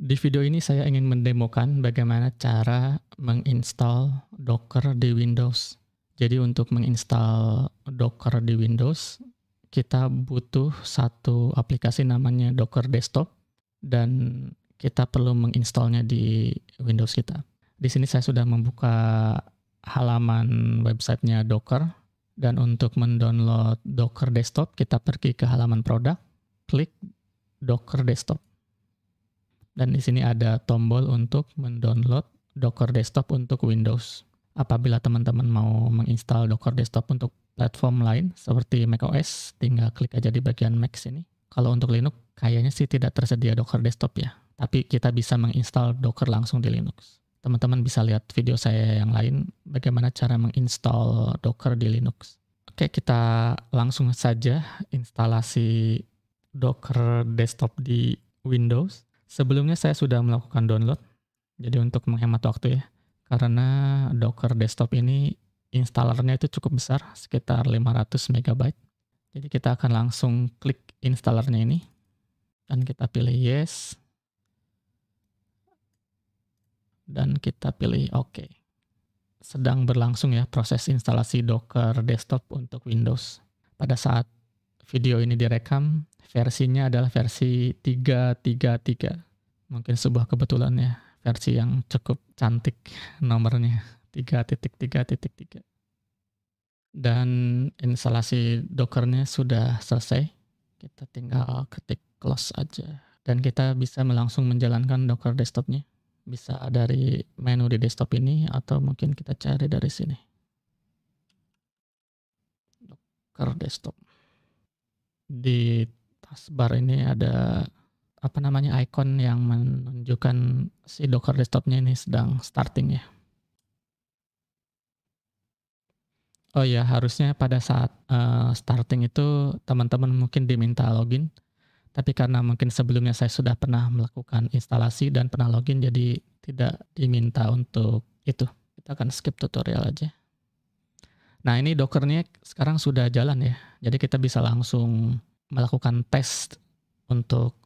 Di video ini saya ingin mendemokan bagaimana cara menginstal Docker di Windows. Jadi untuk menginstal Docker di Windows, kita butuh satu aplikasi namanya Docker Desktop dan kita perlu menginstalnya di Windows kita. Di sini saya sudah membuka halaman websitenya Docker dan untuk mendownload Docker Desktop kita pergi ke halaman produk, klik Docker Desktop. Dan di sini ada tombol untuk mendownload Docker Desktop untuk Windows. Apabila teman-teman mau menginstal Docker Desktop untuk platform lain seperti macOS, tinggal klik aja di bagian Mac sini. Kalau untuk Linux, kayaknya sih tidak tersedia Docker Desktop ya. Tapi kita bisa menginstal Docker langsung di Linux. Teman-teman bisa lihat video saya yang lain, bagaimana cara menginstal Docker di Linux. Oke, kita langsung saja instalasi Docker Desktop di Windows. Sebelumnya saya sudah melakukan download, jadi untuk menghemat waktu ya, karena Docker Desktop ini installernya itu cukup besar, sekitar 500 MB. Jadi kita akan langsung klik installernya ini, dan kita pilih yes, dan kita pilih OK. Sedang berlangsung ya proses instalasi Docker Desktop untuk Windows. Pada saat video ini direkam, versinya adalah versi 3.3.3. Mungkin sebuah kebetulan ya, versi yang cukup cantik nomornya, 3.3.3. Dan instalasi Dockernya sudah selesai. Kita tinggal ketik close aja. Dan kita bisa langsung menjalankan Docker Desktopnya. Bisa dari menu di desktop ini, atau mungkin kita cari dari sini. Docker Desktop. Di taskbar ini ada icon yang menunjukkan si Docker Desktopnya ini sedang starting ya. Oh ya, harusnya pada saat starting itu teman-teman mungkin diminta login, tapi karena mungkin sebelumnya saya sudah pernah melakukan instalasi dan pernah login, jadi tidak diminta untuk itu. Kita akan skip tutorial aja. Nah, ini Dockernya sekarang sudah jalan ya, jadi kita bisa langsung melakukan tes untuk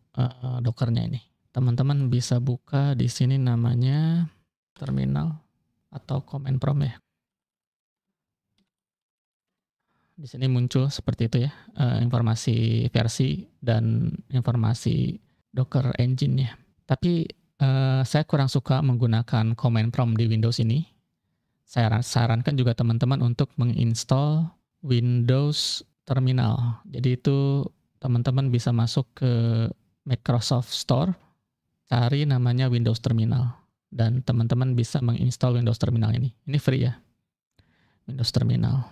Dockernya ini. Teman-teman bisa buka di sini namanya terminal atau command prompt ya. Di sini muncul seperti itu ya, informasi versi dan informasi Docker engine-nya. Tapi saya kurang suka menggunakan command prompt di Windows ini. Saya sarankan juga teman-teman untuk menginstall Windows Terminal. Jadi itu teman-teman bisa masuk ke Microsoft Store, cari namanya Windows Terminal, dan teman-teman bisa menginstal Windows Terminal ini. Ini free ya, Windows Terminal.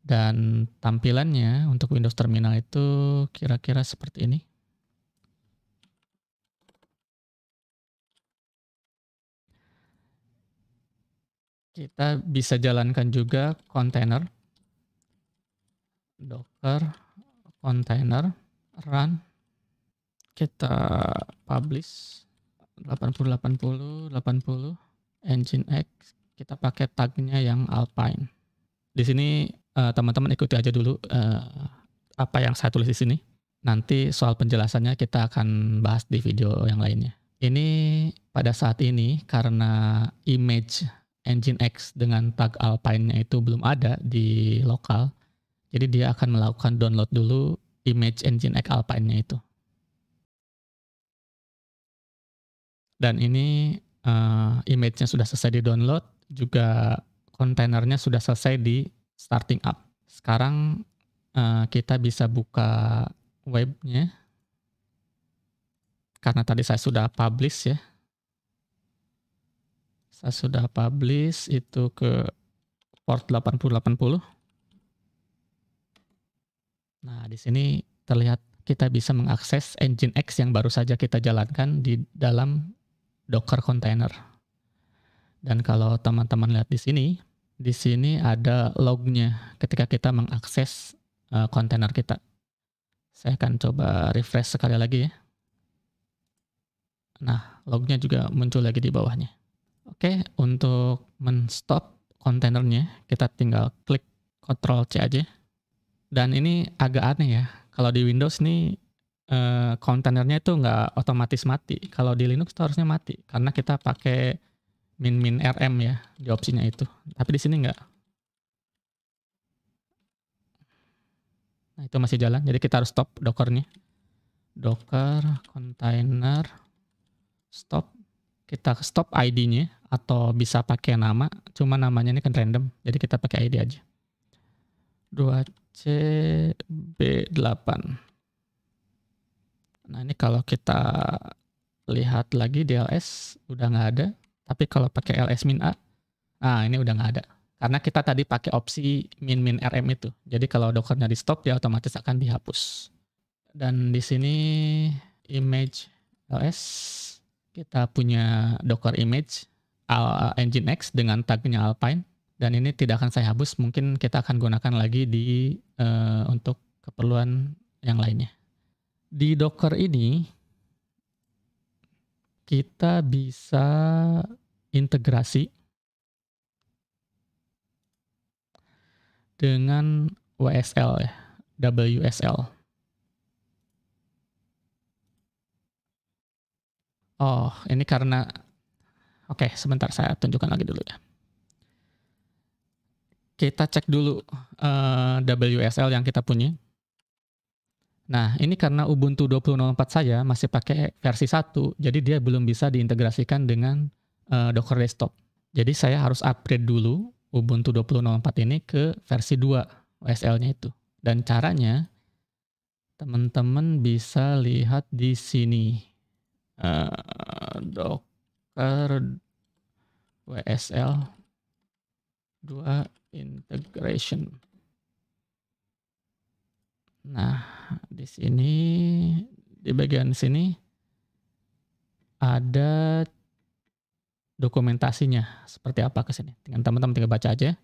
Dan tampilannya untuk Windows Terminal itu kira-kira seperti ini. Kita bisa jalankan juga kontainer, Docker, container, run. Kita publish 80, Nginx. Kita pakai tagnya yang Alpine. Di sini teman-teman ikuti aja dulu apa yang saya tulis di sini. Nanti soal penjelasannya kita akan bahas di video yang lainnya. Ini pada saat ini karena image Nginx dengan tag Alpine-nya itu belum ada di lokal, jadi dia akan melakukan download dulu image Nginx Alpine-nya itu. Dan ini image-nya sudah selesai di-download, juga kontainernya sudah selesai di starting up. Sekarang kita bisa buka webnya, karena tadi saya sudah publish ya. Saya sudah publish itu ke port 8080. Nah, di sini terlihat kita bisa mengakses Nginx yang baru saja kita jalankan di dalam Docker container. Dan kalau teman-teman lihat di sini ada lognya ketika kita mengakses kontainer kita. Saya akan coba refresh sekali lagi ya. Nah, lognya juga muncul lagi di bawahnya. Oke, untuk men-stop kontainernya, kita tinggal klik Ctrl C aja. Dan ini agak aneh ya, kalau di Windows nih kontainernya itu nggak otomatis mati. Kalau di Linux itu harusnya mati karena kita pakai min rm ya di opsinya itu. Tapi di sini nggak. Nah, itu masih jalan. Jadi kita harus stop dockernya. Docker container stop. Kita stop ID-nya atau bisa pakai nama. Cuma namanya ini kan random. Jadi kita pakai ID aja. 2CB8. Nah, ini kalau kita lihat lagi di ls udah nggak ada. Tapi kalau pakai ls-a, ini udah nggak ada. Karena kita tadi pakai opsi min rm itu. Jadi kalau dockernya di stop, dia otomatis akan dihapus. Dan di sini image ls, kita punya docker image nginx dengan tagnya Alpine. Dan ini tidak akan saya hapus, mungkin kita akan gunakan lagi untuk keperluan yang lainnya. Di Docker ini, kita bisa integrasi dengan WSL ya, WSL. Oh, ini karena, oke, sebentar saya tunjukkan lagi dulu ya. Kita cek dulu WSL yang kita punya. Nah, ini karena Ubuntu 20.04 saya masih pakai versi 1, jadi dia belum bisa diintegrasikan dengan Docker Desktop. Jadi saya harus upgrade dulu Ubuntu 20.04 ini ke versi 2 WSL-nya itu. Dan caranya, teman-teman bisa lihat di sini. Docker WSL 2 integration. Nah, di sini, di bagian sini ada dokumentasinya seperti apa ke sini. Teman-teman tinggal baca aja.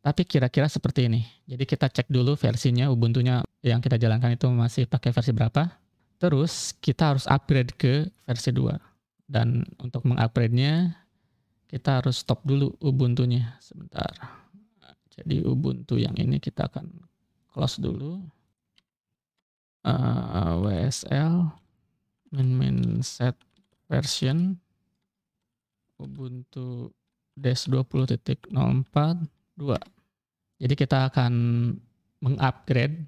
Tapi kira-kira seperti ini. Jadi kita cek dulu versinya, Ubuntunya yang kita jalankan itu masih pakai versi berapa. Terus kita harus upgrade ke versi 2. Dan untuk mengupgrade-nya, kita harus stop dulu Ubuntunya sebentar. Jadi Ubuntu yang ini kita akan close dulu. WSL min set version Ubuntu dash 20.04 2. Jadi kita akan mengupgrade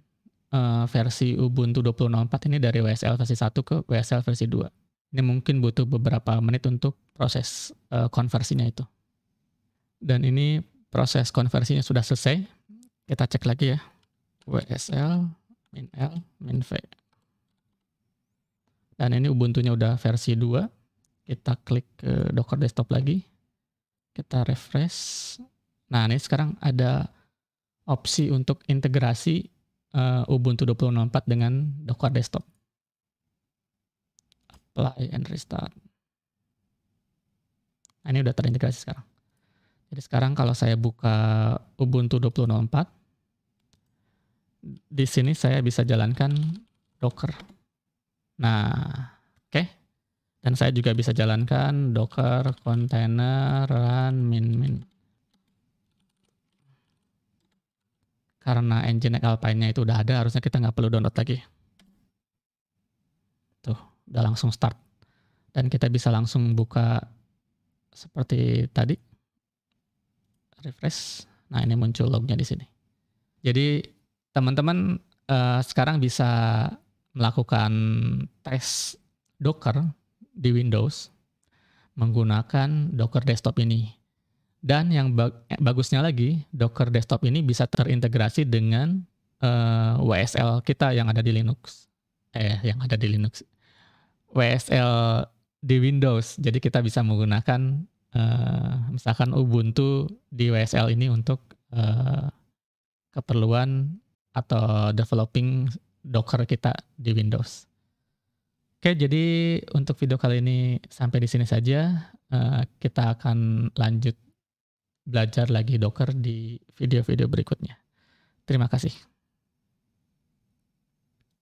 versi Ubuntu 20.04 ini dari WSL versi 1 ke WSL versi 2. Ini mungkin butuh beberapa menit untuk proses konversinya itu. Dan ini proses konversinya sudah selesai. Kita cek lagi ya. WSL min L min V. Dan ini Ubuntunya udah versi 2. Kita klik ke Docker Desktop lagi. Kita refresh. Nah, ini sekarang ada opsi untuk integrasi Ubuntu 20.04 dengan Docker Desktop. Apply and restart. Nah, ini udah terintegrasi sekarang. Jadi sekarang kalau saya buka Ubuntu 20.04, di sini saya bisa jalankan Docker. Nah, oke. Dan saya juga bisa jalankan Docker container run min. Karena Nginx Alpine-nya itu udah ada, harusnya kita nggak perlu download lagi. Tuh, udah langsung start. Dan kita bisa langsung buka seperti tadi. Refresh. Nah, ini muncul lognya di sini. Jadi, teman-teman sekarang bisa melakukan tes Docker di Windows menggunakan Docker Desktop ini. Dan yang bagusnya lagi, Docker Desktop ini bisa terintegrasi dengan WSL kita yang ada di Linux. WSL di Windows. Jadi kita bisa menggunakan misalkan Ubuntu di WSL ini untuk keperluan atau developing Docker kita di Windows. Oke, jadi untuk video kali ini sampai di sini saja. Kita akan lanjut belajar lagi Docker di video-video berikutnya. Terima kasih.